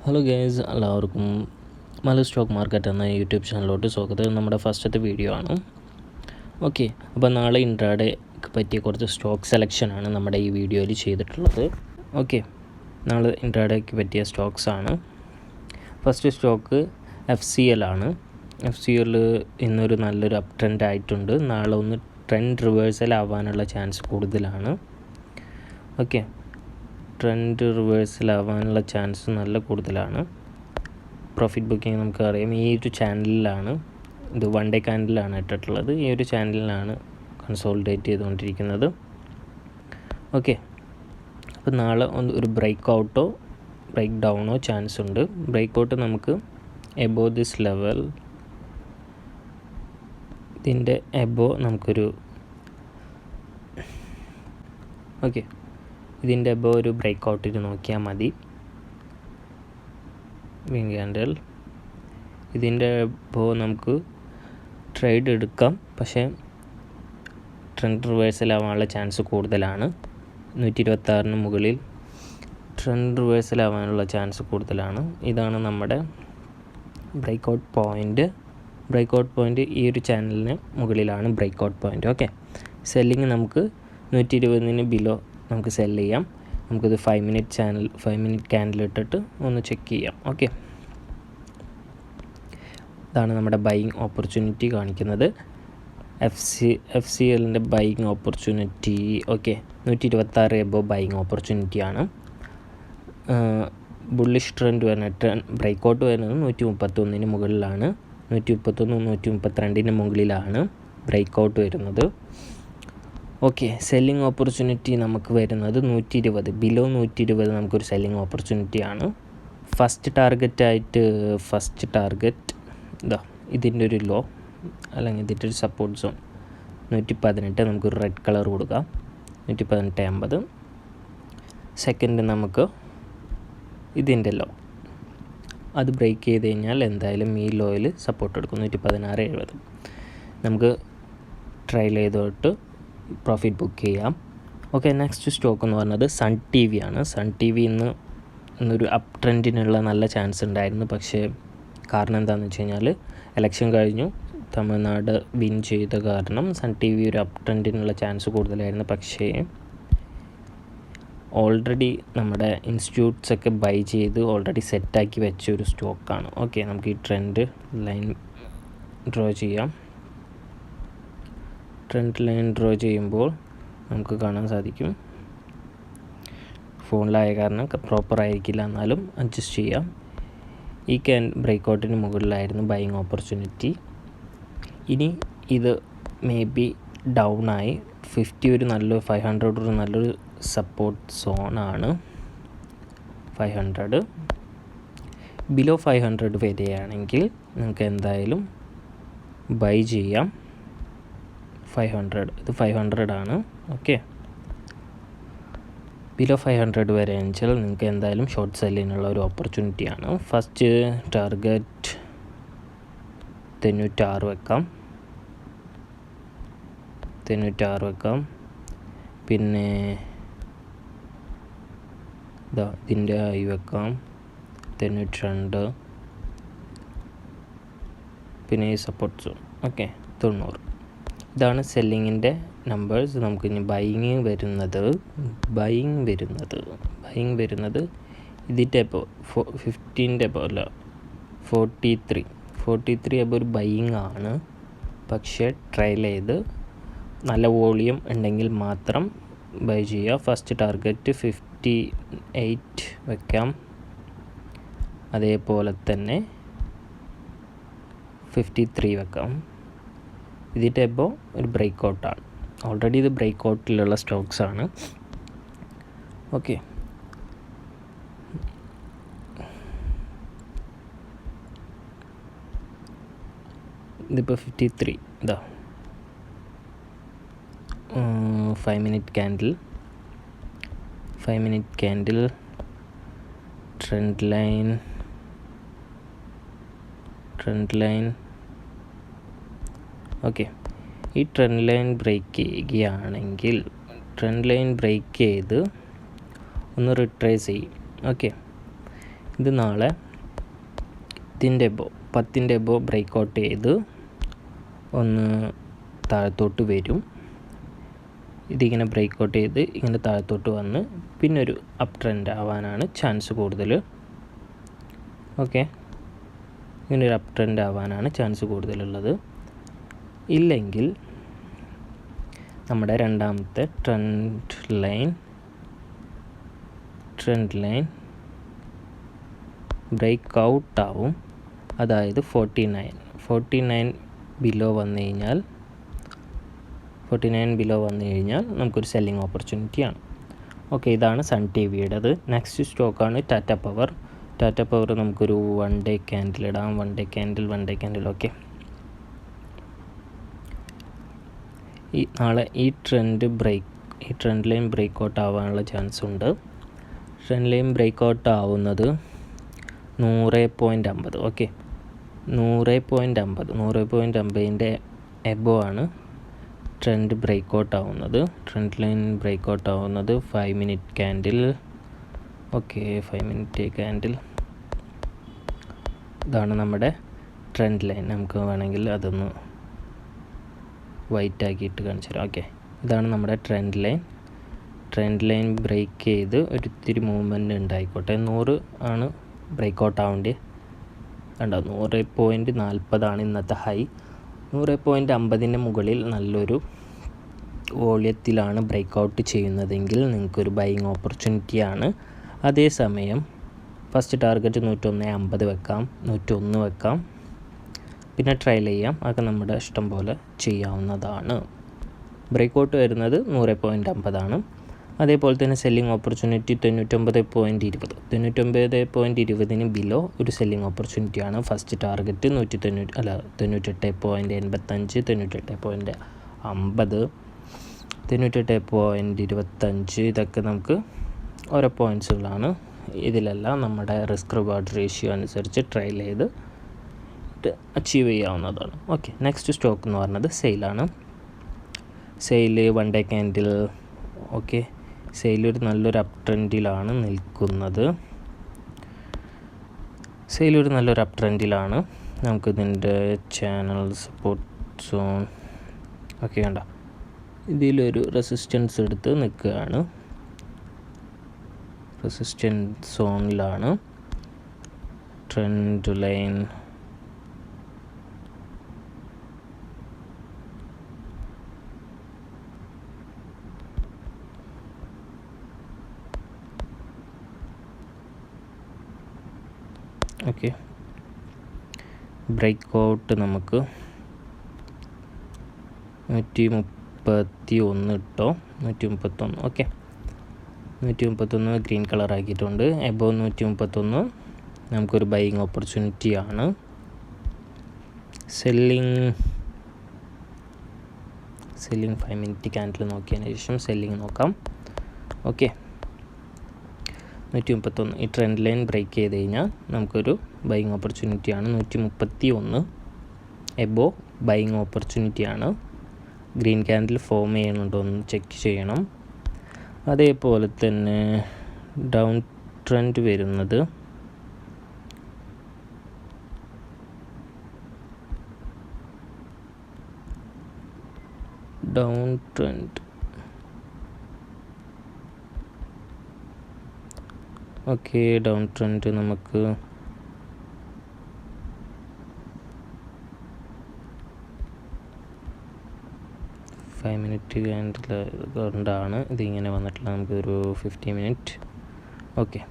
Hello guys, എല്ലാവർക്കും Malu stock market എന്ന YouTube ചാനലിലോട്ട് സ്വാഗതം. നമ്മുടെ ഫസ്റ്റത്തെ വീഡിയോ ആണ്. ഓക്കെ, അപ്പോൾ നാളെ ഇൻട്രാഡേക്ക് പറ്റിയ കുറച്ച് സ്റ്റോക്ക് സെലക്ഷനാണ് നമ്മുടെ ഈ വീഡിയോയിൽ ചെയ്തിട്ടുള്ളത്. ഓക്കെ, നാളെ ഇൻട്രാഡേക്ക് പറ്റിയ സ്റ്റോക്സ് ആണ്. ഫസ്റ്റ് സ്റ്റോക്ക് FCL ആണ്. FCL ഇന്നൊരു നല്ലൊരു അപ് ട്രെൻഡ് ആയിട്ടുണ്ട്. നാളെ ഒന്ന് ട്രെൻഡ് റിവേഴ്സൽ ആവാനുള്ള ചാൻസ് കൂടുതലാണ്. ഓക്കെ, ട്രെൻഡ് റിവേഴ്സലാവാനുള്ള ചാൻസ് നല്ല കൂടുതലാണ്. പ്രോഫിറ്റ് ബുക്കിംഗ് നമുക്കറിയാം, ഈ ഒരു ചാനലിലാണ്, ഇത് 1 ഡേ ക്യാൻഡിലാണ് ഇട്ടിട്ടുള്ളത്. ഈ ഒരു ചാനലിലാണ് കൺസോളിഡേറ്റ് ചെയ്തുകൊണ്ടിരിക്കുന്നത്. ഓക്കെ, അപ്പോൾ നാളെ ഒരു ബ്രേക്ക് ഔട്ടോ ബ്രേക്ക് ഡൗണോ ചാൻസ് ഉണ്ട്. ബ്രേക്ക് ഔട്ട് നമുക്ക് എബോ ദിസ് ലെവൽ, ഇതിൻ്റെ എബോ നമുക്കൊരു ഓക്കെ ഇതിൻ്റെ എബോ ഒരു ബ്രേക്ക് ഔട്ടിന് നോക്കിയാൽ മതി. വിങ് ക്യാൻഡിൽ ഇതിൻ്റെ എബോ നമുക്ക് ട്രേഡ് എടുക്കാം, പക്ഷേ ട്രെൻഡ് റിവേഴ്സലാവാനുള്ള ചാൻസ് കൂടുതലാണ്. 126 മുകളിൽ ട്രെൻഡ് റിവേഴ്സലാവാനുള്ള ചാൻസ് കൂടുതലാണ്. ഇതാണ് നമ്മുടെ break out point. Break out point ഈ ഒരു ചാനലിന് മുകളിലാണ് break out point. Okay, selling നമുക്ക് 120 ബിലോ നമുക്ക് സെല് ചെയ്യാം. നമുക്കിത് 5 മിനിറ്റ് ക്യാൻഡിൽ ഇട്ടിട്ട് ഒന്ന് ചെക്ക് ചെയ്യാം. ഓക്കെ, ഇതാണ് നമ്മുടെ ബൈയിങ് ഓപ്പർച്യൂണിറ്റി കാണിക്കുന്നത്. FCLൻ്റെ buying opportunity okay 126 above buying ഓപ്പർച്യൂണിറ്റിയാണ്. ബുള്ളിഷ് ട്രെൻഡ് വരുന്ന ബ്രേക്ക് ഔട്ട് വരുന്നത് 131 മുകളിലാണ്. 131 132 മുകളിലാണ് ബ്രേക്ക് ഔട്ട് വരുന്നത്. ഓക്കെ, സെല്ലിംഗ് ഓപ്പർച്യൂണിറ്റി നമുക്ക് വരുന്നത് 120 ബിലോ 120 നമുക്കൊരു സെല്ലിംഗ് ഓപ്പർച്യൂണിറ്റിയാണ്. ഫസ്റ്റ് ടാർഗറ്റ് ഇതാ ഇതിൻ്റെ ഒരു ലോ അല്ലെങ്കിൽ ഇതിൻ്റെ ഒരു സപ്പോർട്ട് സോൺ 118. നമുക്കൊരു റെഡ് കളർ കൊടുക്കാം, 118.50. സെക്കൻഡ് നമുക്ക് ഇതിൻ്റെ ലോ, അത് ബ്രേക്ക് ചെയ്ത് കഴിഞ്ഞാൽ എന്തായാലും ഈ ലോയിൽ സപ്പോർട്ട് എടുക്കും 116.70. നമുക്ക് ട്രയൽ ചെയ്തോട്ട് പ്രോഫിറ്റ് ബുക്ക് ചെയ്യാം. ഓക്കെ, നെക്സ്റ്റ് സ്റ്റോക്ക് എന്ന് പറഞ്ഞത് സൺ TV ആണ്. സൺ TV ഇന്നൊരു അപ് ട്രെൻഡിനുള്ള നല്ല ചാൻസ് ഉണ്ടായിരുന്നു. പക്ഷേ കാരണം എന്താണെന്ന് വെച്ച് കഴിഞ്ഞാൽ ഇലക്ഷൻ കഴിഞ്ഞു, തമിഴ്നാട് വിൻ ചെയ്ത കാരണം സൺ TV ഒരു അപ് ട്രെൻഡിനുള്ള ചാൻസ് കൂടുതലായിരുന്നു. പക്ഷേ ഓൾറെഡി നമ്മുടെ ഇൻസ്റ്റിറ്റ്യൂട്ട്സൊക്കെ ബൈ ചെയ്ത് ഓൾറെഡി സെറ്റാക്കി വെച്ച ഒരു സ്റ്റോക്കാണ്. ഓക്കെ, നമുക്ക് ഈ ട്രെൻഡ് ലൈൻ ഡ്രോ ചെയ്യാം. ട്രെൻഡ് ലൈൻ ഡ്രോ ചെയ്യുമ്പോൾ നമുക്ക് കാണാൻ സാധിക്കും, ഫോണിലായ കാരണം പ്രോപ്പർ ആയിരിക്കില്ല, എന്നാലും അഡ്ജസ്റ്റ് ചെയ്യാം. ഈ ബ്രേക്ക് ഔട്ടിന് മുകളിലായിരുന്നു ബൈയിങ് ഓപ്പർച്യൂണിറ്റി. ഇനി ഇത് മേ ബി ഡൗൺ ആയി 50 ഒരു നല്ലൊരു 500 ഒരു നല്ലൊരു സപ്പോർട്ട് സോണാണ്. 500 ബിലോ 500 വരികയാണെങ്കിൽ നിങ്ങൾക്ക് എന്തായാലും ബൈ ചെയ്യാം. 500 ഇത് 500 ആണ്. ഓക്കെ, ബിലോ 500 വരെ വെച്ചാൽ നിങ്ങൾക്ക് എന്തായാലും ഷോർട്ട് സെല്ലിനുള്ള ഒരു ഓപ്പർച്യൂണിറ്റിയാണ്. ഫസ്റ്റ് ടാർഗറ്റ് 96 വെക്കാം, 96 വെക്കാം. പിന്നെ ഇതിൻ്റെ ഹൈ വെക്കാം 92. പിന്നെ ഈ സപ്പോർട്ട് സോൺ ഓക്കെ 90. ഇതാണ് സെല്ലിങ്ങിൻ്റെ നമ്പേഴ്സ്. നമുക്ക് ഇനി ബൈയിങ് വരുന്നത് ഇതിൻ്റെ എബോ 15 എബോ അല്ല 43 എബോ ഒരു ബൈയിങ് ആണ്. പക്ഷേ ട്രയൽ ചെയ്ത് നല്ല വോളിയം ഉണ്ടെങ്കിൽ മാത്രം ബൈ ചെയ്യുക. ഫസ്റ്റ് ടാർഗറ്റ് 58 വെക്കാം. അതേപോലെ തന്നെ 53 വെക്കാം. ഇതിൻ്റെ എബോ ഒരു ബ്രേക്ക് ഔട്ടാണ്. ഓൾറെഡി ഇത് ബ്രേക്ക് ഔട്ടിലുള്ള സ്റ്റോക്സ് ആണ്. ഓക്കെ, ഇതിപ്പോൾ 53 ഇതാ 5 minute candle trend line okay. ഈ ട്രെൻഡ് ലൈൻ ബ്രേക്ക് ചെയ്യുകയാണെങ്കിൽ ട്രെൻഡ് ലൈൻ ബ്രേക്ക് ചെയ്ത് ഒന്ന് റിട്രേസ് ചെയ്യും. ഓക്കെ, ഇത് നാളെ ഇതിൻ്റെ എബോ 10ൻ്റെ എബോ ബ്രേക്ക് ചെയ്ത് ഒന്ന് താഴത്തോട്ട് വരും. ഇതിങ്ങനെ ബ്രേക്ക് ചെയ്ത് ഇങ്ങനെ താഴത്തോട്ട് വന്ന് പിന്നെ ഒരു അപ്പ് ട്രെൻഡ് ആവാനാണ് ചാൻസ് കൂടുതൽ. ഓക്കെ, ഇങ്ങനെ ഒരു അപ്പ് ട്രെൻഡ് ആവാനാണ് ചാൻസ് കൂടുതലുള്ളത്. ഇല്ലെങ്കിൽ നമ്മുടെ രണ്ടാമത്തെ ട്രെൻഡ് ലൈൻ ബ്രേക്ക് ഔട്ട് ആവും. അതായത് 49 ബിലോ വന്നു കഴിഞ്ഞാൽ നമുക്കൊരു സെല്ലിംഗ് ഓപ്പർച്യൂണിറ്റിയാണ്. ഓക്കെ, ഇതാണ് സൺ ടി വിയുടേത്. നെക്സ്റ്റ് സ്റ്റോക്കാണ് ടാറ്റ പവർ. ടാറ്റ പവർ നമുക്കൊരു 1 ഡേ ക്യാൻഡിൽ ഇടാം. 1 ഡേ ക്യാൻഡിൽ. ഓക്കെ, നാളെ ഈ ട്രെൻഡ് ലൈൻ ബ്രേക്ക് ഔട്ട് ആവാനുള്ള ചാൻസ് ഉണ്ട്. ട്രെൻഡ് ലൈൻ ബ്രേക്ക് ഔട്ട് ആവുന്നത് 100.50. ഓക്കെ, 100.50ൻ്റെ എബോ ആണ് ട്രെൻഡ് ബ്രേക്ക് ഔട്ട് ആവുന്നത്. ട്രെൻഡ് ലൈൻ ബ്രേക്ക് ഔട്ട് ആവുന്നത് 5 minute candle. Okay, 5 minute candle. ഇതാണ് നമ്മുടെ ട്രെൻഡ് ലൈൻ. നമുക്ക് വേണമെങ്കിൽ അതൊന്ന് വൈറ്റ് ആക്കിയിട്ട് കാണിച്ചു തരാം. ഓക്കെ, ഇതാണ് നമ്മുടെ ട്രെൻഡ് ലൈൻ ബ്രേക്ക് ചെയ്ത് ഒരിത്തിരി മൂവ്മെൻറ്റ് ഉണ്ടായിക്കോട്ടെ. 100 ആണ് ബ്രേക്ക് ഔട്ട് ആവേണ്ടത്. കണ്ടോ, 100.40 ഇന്നത്തെ ഹൈ. 100.50 മുകളിൽ നല്ലൊരു വോള്യത്തിലാണ് ബ്രേക്ക് ഔട്ട് ചെയ്യുന്നതെങ്കിൽ നിങ്ങൾക്കൊരു ബൈയിങ് ഓപ്പർച്യൂണിറ്റിയാണ്. അതേസമയം ഫസ്റ്റ് ടാർഗറ്റ് 101.50 വെക്കാം, 101 വെക്കാം, പിന്നെ ട്രയൽ ചെയ്യാം. അതൊക്കെ നമ്മുടെ ഇഷ്ടം പോലെ ചെയ്യാവുന്നതാണ്. ബ്രേക്ക് ഔട്ട് വരുന്നത് 100.50 ആണ്. അതേപോലെ തന്നെ സെല്ലിംഗ് ഓപ്പർച്യൂണിറ്റി 99.20 ബിലോ ഒരു സെല്ലിംഗ് ഓപ്പർച്യൂണിറ്റിയാണ്. First target 98.85, 98.50, 98.25. ഇതൊക്കെ നമുക്ക് ഓരോ പോയിൻറ്റ്സുകളാണ്. ഇതിലെല്ലാം നമ്മുടെ റിസ്ക് റിവാർഡ് റേഷ്യോ അനുസരിച്ച് ട്രയൽ ചെയ്ത് അച്ചീവ് ചെയ്യാവുന്നതാണ്. ഓക്കെ, നെക്സ്റ്റ് സ്റ്റോക്ക് എന്ന് പറയുന്നത് സെയിലാണ്. SAIL 1 day candle. Okay, SAIL ഒരു നല്ലൊരു അപ്പ് ട്രെൻഡിലാണ് നിൽക്കുന്നത്. നമുക്കിതിൻ്റെ ചാനൽ സപ്പോർട്ട് സോൺ ഒക്കെ കണ്ട ഇതിലൊരു റെസിസ്റ്റൻസ് എടുത്ത് നിൽക്കുകയാണ്. റെസിസ്റ്റൻസ് സോണിലാണ്. Trend line okay, break out നമുക്ക് 131 ഇട്ടോ. 131. ഓക്കെ, 131 ഗ്രീൻ കളർ ആക്കിയിട്ടുണ്ട്. എബോ 131 നമുക്കൊരു ബൈയിങ് ഓപ്പർച്യൂണിറ്റിയാണ്. സെല്ലിംഗ് 5 മിനിറ്റ് ക്യാൻഡിൽ നോക്കിയതിന് ശേഷം സെല്ലിംഗ് നോക്കാം. ഓക്കെ, 131 ഈ ട്രെൻഡ് ലൈൻ ബ്രേക്ക് ചെയ്ത് കഴിഞ്ഞാൽ നമുക്കൊരു ബൈയിങ് ഓപ്പർച്യൂണിറ്റിയാണ്. 131 എബോ ബൈയിങ് ഓപ്പർച്യൂണിറ്റിയാണ്. ഗ്രീൻ ക്യാൻഡിൽ ഫോം ചെയ്യുന്നുണ്ടോ എന്ന് ചെക്ക് ചെയ്യണം. അതേപോലെ തന്നെ ഡൗൺ ട്രെൻഡ് വരുന്നത് down trend. Okay, down trend നമുക്ക് ഫൈവ് മിനിറ്റ് ക്യാൻഡിൽ കൊണ്ടാണ് ഇതിങ്ങനെ വന്നിട്ടുള്ളത്. നമുക്കൊരു 50 മിനിറ്റ്. ഓക്കെ,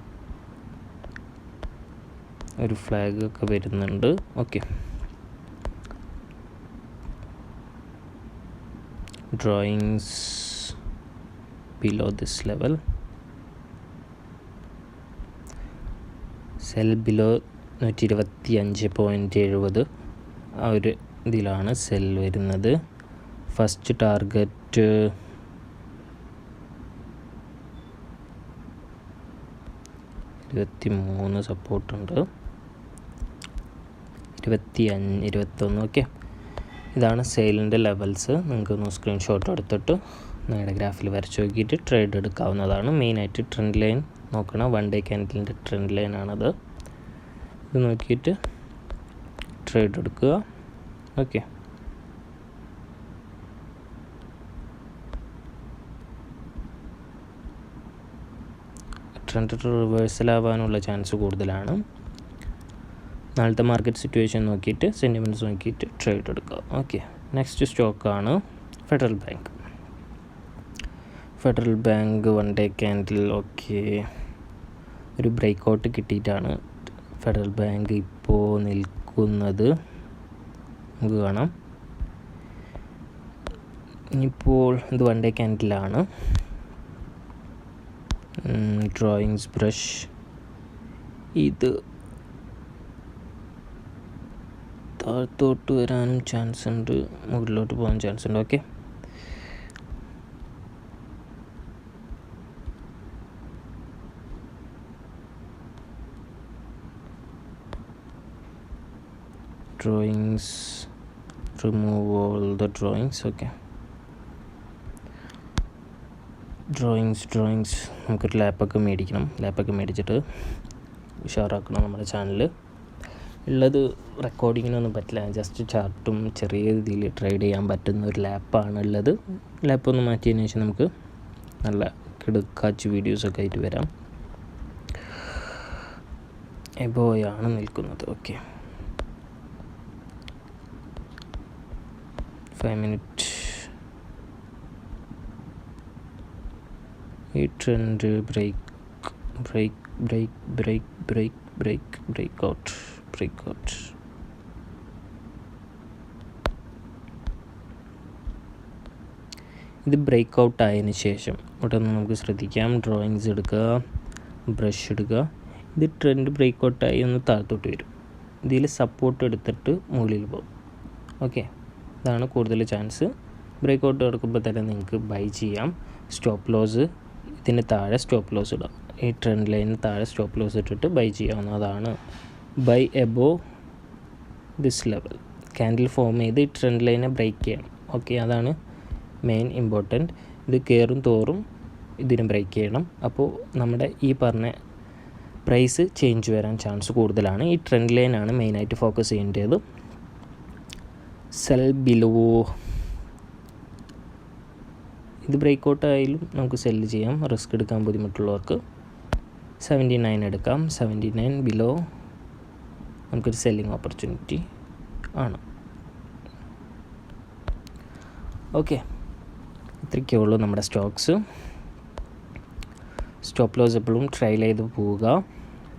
ഒരു ഫ്ലാഗ് ഒക്കെ വരുന്നുണ്ട്. Okay, drawings below this level, sell below 125.70 ആ ഒരു ഇതിലാണ് സെൽ വരുന്നത്. First target 23 സപ്പോർട്ടുണ്ട്, 25, 21. ഓക്കെ, ഇതാണ് സെയിലിൻ്റെ ലെവൽസ്. നിങ്ങൾക്കൊന്ന് സ്ക്രീൻഷോട്ട് എടുത്തിട്ട് നിങ്ങളുടെ ഗ്രാഫിൽ വരച്ച് നോക്കിയിട്ട് ട്രേഡ് എടുക്കാവുന്നതാണ്. മെയിനായിട്ട് ട്രെൻഡ് ലൈൻ നോക്കണം. 1 ഡേ ക്യാൻഡിലിൻ്റെ ട്രെൻഡ് ലൈനാണത്. ഇത് നോക്കിയിട്ട് ട്രേഡ് എടുക്കുക. ഓക്കെ, ട്രെൻഡ് റിവേഴ്സൽ ആവാനുള്ള ചാൻസ് കൂടുതലാണ്. നാളത്തെ മാർക്കറ്റ് സിറ്റുവേഷൻ നോക്കിയിട്ട്, സെൻറ്റിമെൻറ്റ്സ് നോക്കിയിട്ട് ട്രേഡ് എടുക്കുക. ഓക്കെ, നെക്സ്റ്റ് സ്റ്റോക്കാണ് federal bank. Federal bank 1 day candle. Okay, ഒരു ബ്രേക്ക് ഔട്ട് കിട്ടിയിട്ടാണ് ഫെഡറൽ ബാങ്ക് ഇപ്പോൾ നിൽക്കുന്നത്. നമുക്ക് കാണാം. ഇപ്പോൾ ഇത് 1 ഡേ ക്യാൻഡിലാണ്. ഡ്രോയിങ്സ് ബ്രഷ്, ഇത് താഴത്തോട്ട് വരാനും ചാൻസ് ഉണ്ട്, മുകളിലോട്ട് പോകാൻ ചാൻസ് ഉണ്ട്. Okay, drawings, remove all the drawings. Okay, drawings നമുക്കൊരു ലാപ്പൊക്കെ മേടിക്കണം. ലാപ്പൊക്കെ മേടിച്ചിട്ട് ഉഷാറാക്കണം. നമ്മുടെ ചാനൽ ഉള്ളത് റെക്കോർഡിങ്ങിനൊന്നും പറ്റില്ല, ജസ്റ്റ് ചാർട്ടും ചെറിയ രീതിയിൽ ട്രേഡ് ചെയ്യാൻ പറ്റുന്ന ഒരു ലാപ്പാണ് ഉള്ളത്. ലാപ്പൊന്ന് മാറ്റിയതിന് ശേഷം നമുക്ക് നല്ല കിടുക്കാച്ച് വീഡിയോസൊക്കെ ആയിട്ട് വരാം. എബോയാണ് നിൽക്കുന്നത്. Okay, 5 minutes. ഈ ട്രെൻഡ് ബ്രേക്ക് ഔട്ട്. ഇത് ബ്രേക്ക് ഔട്ട് ആയതിനു ശേഷം ഇവിടെ നമുക്ക് ശ്രദ്ധിക്കാം. ഡ്രോയിങ്സ് എടുക്കുക, ബ്രഷ് എടുക്കുക. ഇത് ട്രെൻഡ് ബ്രേക്ക് ഔട്ടായി ഒന്ന് താഴത്തോട്ട് വരും. ഇതിൽ സപ്പോർട്ട് എടുത്തിട്ട് മുകളിൽ പോകും. ഓക്കെ, ഇതാണ് കൂടുതൽ ചാൻസ്. ബ്രേക്ക് ഔട്ട് എടുക്കുമ്പോൾ തന്നെ നിങ്ങൾക്ക് ബൈ ചെയ്യാം. സ്റ്റോപ്പ് ലോസ് ഇതിന് താഴെ സ്റ്റോപ്പ് ലോസ് ഇടാം. ഈ ട്രെൻഡ് ലൈനിന് താഴെ സ്റ്റോപ്പ് ലോസ് ഇട്ടിട്ട് ബൈ ചെയ്യാവുന്നതാണ്. Buy above this level. Candle form ചെയ്ത് ഈ ട്രെൻഡ് ലൈനെ ബ്രേക്ക് ചെയ്യണം. ഓക്കെ, അതാണ് മെയിൻ ഇമ്പോർട്ടൻറ്റ്. ഇത് കയറും തോറും ഇതിന് ബ്രേക്ക് ചെയ്യണം. അപ്പോൾ നമ്മുടെ ഈ പറഞ്ഞ പ്രൈസ് ചേഞ്ച് വരാൻ ചാൻസ് കൂടുതലാണ്. ഈ ട്രെൻഡ് ലൈനാണ് മെയിനായിട്ട് ഫോക്കസ് ചെയ്യേണ്ടത്. Cell below. ഇത് ബ്രേക്ക് ഔട്ട് ആയാലും നമുക്ക് സെല്ല് ചെയ്യാം. റിസ്ക് എടുക്കാൻ ബുദ്ധിമുട്ടുള്ളവർക്ക് 79 എടുക്കാം. 79 ബിലോ നമുക്കൊരു സെല്ലിങ് ഓപ്പർച്യൂണിറ്റി ആണ്. ഓക്കെ, ഇത്രയൊക്കെ ഉള്ളൂ നമ്മുടെ സ്റ്റോക്സ്. സ്റ്റോപ്പ് ലോസ് എപ്പോഴും ട്രയൽ ചെയ്ത് പോവുക.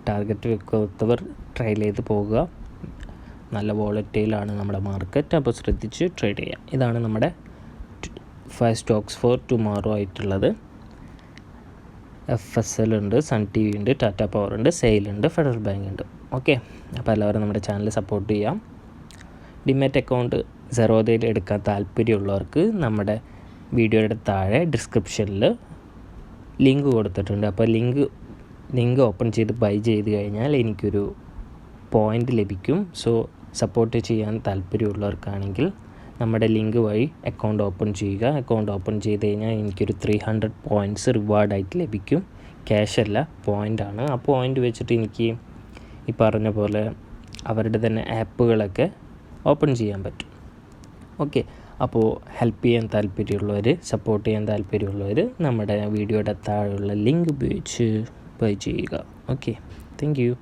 ടാർഗറ്റ് വെക്കാത്തവർ ട്രയൽ ചെയ്ത് പോവുക. നല്ല വോളറ്റൈലാണ് നമ്മുടെ മാർക്കറ്റ്, അപ്പോൾ ശ്രദ്ധിച്ച് ട്രേഡ് ചെയ്യാം. ഇതാണ് നമ്മുടെ 5 സ്റ്റോക്സ് ഫോർ ടുമോറോ ആയിട്ടുള്ളത്. FSL ഉണ്ട്, സൺ TV ഉണ്ട്, ടാറ്റ പവർ ഉണ്ട്, സെയിൽ ഉണ്ട്, ഫെഡറൽ ബാങ്ക് ഉണ്ട്. ഓക്കെ, അപ്പോൾ എല്ലാവരും നമ്മുടെ ചാനൽ സപ്പോർട്ട് ചെയ്യാം. ഡിമാറ്റ് അക്കൗണ്ട് സെറോദയിൽ എടുക്കാൻ താല്പര്യമുള്ളവർക്ക് നമ്മുടെ വീഡിയോയുടെ താഴെ ഡിസ്ക്രിപ്ഷനിൽ ലിങ്ക് കൊടുത്തിട്ടുണ്ട്. അപ്പോൾ ലിങ്ക് ഓപ്പൺ ചെയ്ത് ബൈ ചെയ്ത് കഴിഞ്ഞാൽ എനിക്കൊരു പോയിൻ്റ് ലഭിക്കും. സോ സപ്പോർട്ട് ചെയ്യാൻ താല്പര്യമുള്ളവർക്കാണെങ്കിൽ നമ്മുടെ ലിങ്ക് വഴി അക്കൗണ്ട് ഓപ്പൺ ചെയ്യുക. അക്കൗണ്ട് ഓപ്പൺ ചെയ്ത് കഴിഞ്ഞാൽ എനിക്കൊരു 300 പോയിൻറ്റ്സ് റിവാർഡായിട്ട് ലഭിക്കും. ക്യാഷ് അല്ല, പോയിൻ്റാണ്. ആ പോയിൻ്റ് വെച്ചിട്ട് എനിക്ക് ഈ പറഞ്ഞ പോലെ അവരുടെ തന്നെ ആപ്പുകളൊക്കെ ഓപ്പൺ ചെയ്യാൻ പറ്റും. ഓക്കെ, അപ്പോൾ ഹെൽപ്പ് ചെയ്യാൻ താല്പര്യമുള്ളവർ, സപ്പോർട്ട് ചെയ്യാൻ താല്പര്യമുള്ളവർ നമ്മുടെ വീഡിയോയുടെ താഴെയുള്ള ലിങ്ക് ഉപയോഗിച്ച് ബൈ ചെയ്യുക. Okay, thank you.